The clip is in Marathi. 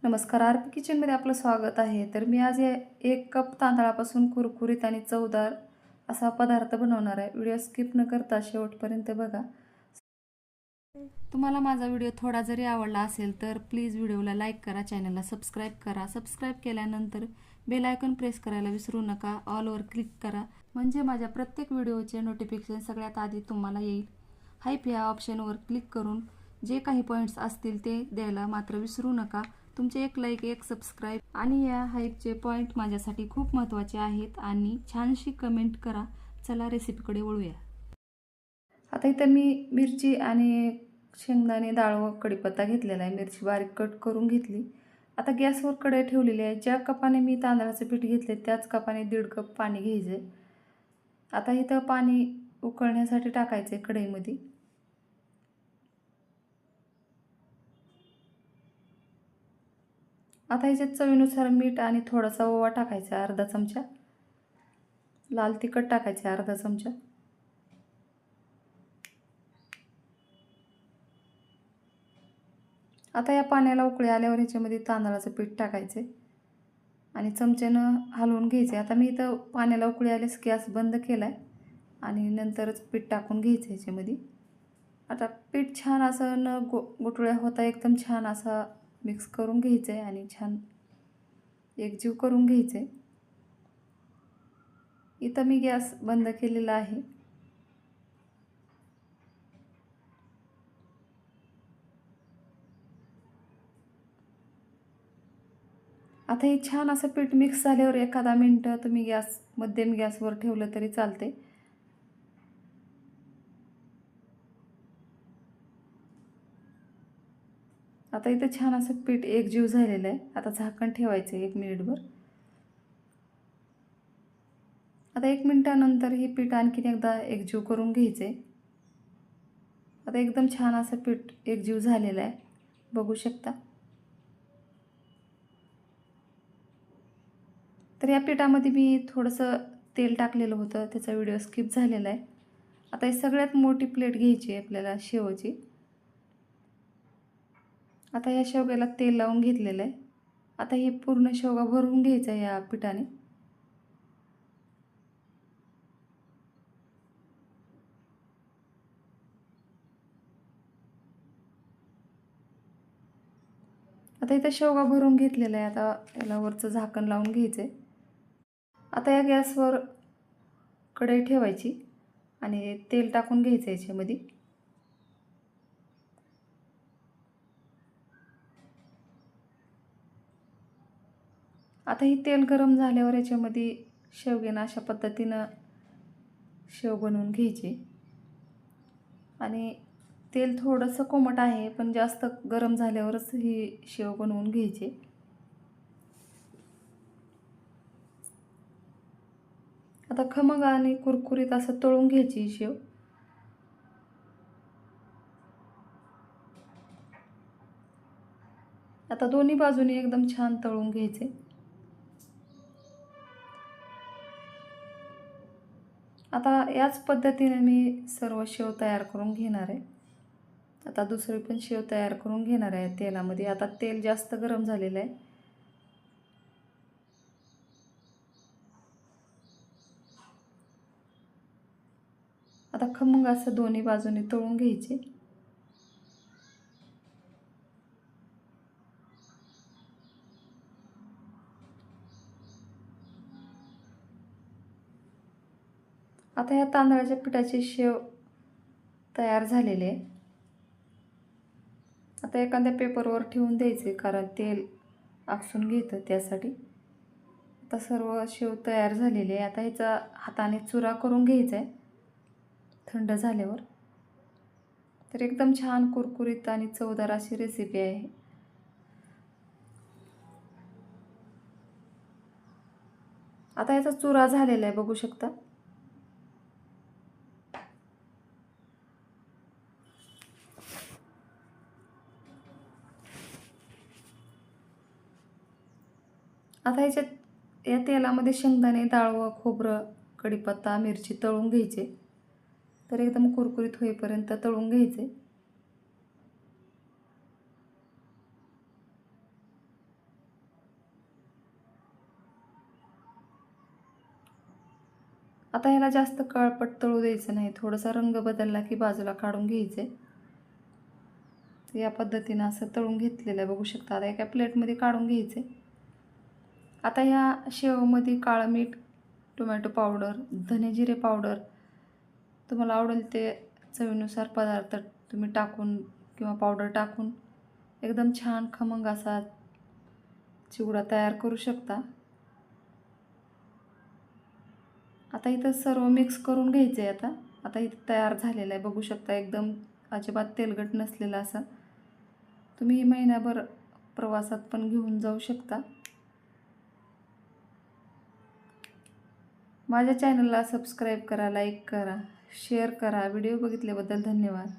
नमस्कार, आरपी किचनमध्ये आपलं स्वागत आहे. तर मी आज 1 कप तांदळापासून कुरकुरीत आणि चवदार असा पदार्थ बनवणार आहे. व्हिडिओ स्किप न करता शेवटपर्यंत बघा. तुम्हाला माझा व्हिडिओ थोडा जरी आवडला असेल तर प्लीज व्हिडिओला लाईक करा, चॅनलला सबस्क्राईब करा. सबस्क्राईब केल्यानंतर बेल आयकॉन प्रेस करायला विसरू नका. ऑलवर क्लिक करा म्हणजे माझ्या प्रत्येक व्हिडिओचे नोटिफिकेशन सगळ्यात आधी तुम्हाला येईल. हाईप या ऑप्शनवर क्लिक करून जे काही पॉईंट्स असतील ते द्यायला मात्र विसरू नका. तुमचे एक लाईक, एक सबस्क्राईब आणि या हाईपचे पॉईंट माझ्यासाठी खूप महत्त्वाचे आहेत. आणि छानशी कमेंट करा. चला रेसिपीकडे वळूया. आता इथं मी मिरची आणि शेंगदाणे, डाळ व कढीपत्ता घेतलेला आहे. मिरची बारीक कट करून घेतली. आता गॅसवर कढई ठेवलेली आहे. ज्या कपाने मी तांदळाचं पीठ घेतले त्याच कपाने 1.5 कप पाणी घ्यायचे. आता इथं पाणी उकळण्यासाठी टाकायचे कढईमध्ये. आता ह्याच्यात चवीनुसार मीठ आणि थोडासा ओवा टाकायचा, अर्धा चमचा. लाल तिखट टाकायचे अर्धा चमचा. आता या पाण्याला उकळी आल्यावर ह्याच्यामध्ये तांदळाचं पीठ टाकायचे आणि चमच्यानं हलवून घ्यायचे. आता मी इथं पाण्याला उकळी आल्यास गॅस बंद केला आहे आणि नंतरच पीठ टाकून घ्यायचं ह्याच्यामध्ये. आता पीठ छान असं न गुठळ्या होता एकदम छान असा मिक्स करून घ्यायचं आहे आणि छान एकजीव करून घ्यायचं आहे. इथं मी गॅस बंद केलेला आहे. आता हे छान असं पीठ मिक्स झाल्यावर एखादा मिनटं तुम्ही मध्यम गॅसवर ठेवलं तरी चालते. आता इथं छान असं पीठ एकजीव झालेलं आहे. आता झाकण ठेवायचं 1 मिनिटभर. आता 1 मिनिटानंतर हे पीठ आणखीन एकदा एकजीव करून घ्यायचे. आता एकदम छान असं पीठ एकजीव झालेलं आहे, बघू शकता. तर या पिठामध्ये मी थोडंसं तेल टाकलेलं होतं, त्याचा व्हिडिओ स्किप झालेला आहे. आता ही सगळ्यात मोठी प्लेट घ्यायची आहे आपल्याला शेवची. आता या शेवग्याला तेल लावून घेतलेलं आहे. आता ही पूर्ण शेवगा भरून घ्यायचा या पिठाने. आता इथं शेवगा भरून घेतलेला आहे. आता याला वरचं झाकण लावून घ्यायचं आहे. आता या गॅसवर कढई ठेवायची आणि तेल टाकून घ्यायचं याच्यामध्ये. आता ही तेल गरम झाल्यावर याच्यामध्ये शेवग्यानं अशा पद्धतीनं शेव बनवून घ्यायची. आणि तेल थोडंसं कोमट आहे पण जास्त गरम झाल्यावरच ही शेव बनवून घ्यायची. आता खमंग आणि कुरकुरीत असं तळून घ्यायची ही शेव. आता दोन्ही बाजूनी एकदम छान तळून घ्यायचे. आता याच पद्धतीने मी सर्व शेव तयार करून घेणार आहे. आता दुसरी पण शेव तयार करून घेणार आहे तेलामध्ये. आता तेल जास्त गरम झालेलं आहे. आता खमंग असं दोन्ही बाजूने तळून घ्यायचे. आता या तांदळाच्या पिठाची शेव तयार झालेली आहे. आता एखाद्या पेपरवर ठेवून द्यायचे कारण तेल आकसून घेतं त्यासाठी. आता सर्व शेव तयार झालेली आहे. आता ह्याचा हाताने चुरा करून घ्यायचा आहे थंड झाल्यावर. तर एकदम छान कुरकुरीत आणि चवदार अशी रेसिपी आहे. आता याचा चुरा झालेला आहे, बघू शकता. आता ह्याच्यात या तेलामध्ये शेंगदाणे, डाळ व खोबरं, कढीपत्ता, मिरची तळून घ्यायचे. तर एकदम कुरकुरीत होईपर्यंत तळून घ्यायचे. आता ह्याला जास्त काळपट तळू द्यायचं नाही, थोडासा रंग बदलला की बाजूला काढून घ्यायचे. या पद्धतीनं असं तळून घेतलेलं आहे, बघू शकता. आता एका प्लेटमध्ये काढून घ्यायचे. आता ह्या शेवमध्ये काळं मीठ, टोमॅटो पावडर, धने जिरे पावडर, तुम्हाला आवडेल ते चवीनुसार पदार्थ तुम्ही टाकून किंवा पावडर टाकून एकदम छान खमंग असा चिवडा तयार करू शकता. आता इथं सर्व मिक्स करून घ्यायचं आहे. आता इथं तयार झालेलं आहे, बघू शकता. एकदम अजिबात तेलकट नसलेलं असं तुम्ही महिनाभर प्रवासात पण घेऊन जाऊ शकता. माझ्या चॅनलला सबस्क्राईब करा, लाईक करा, शेअर करा. व्हिडिओ बघितल्याबद्दल धन्यवाद.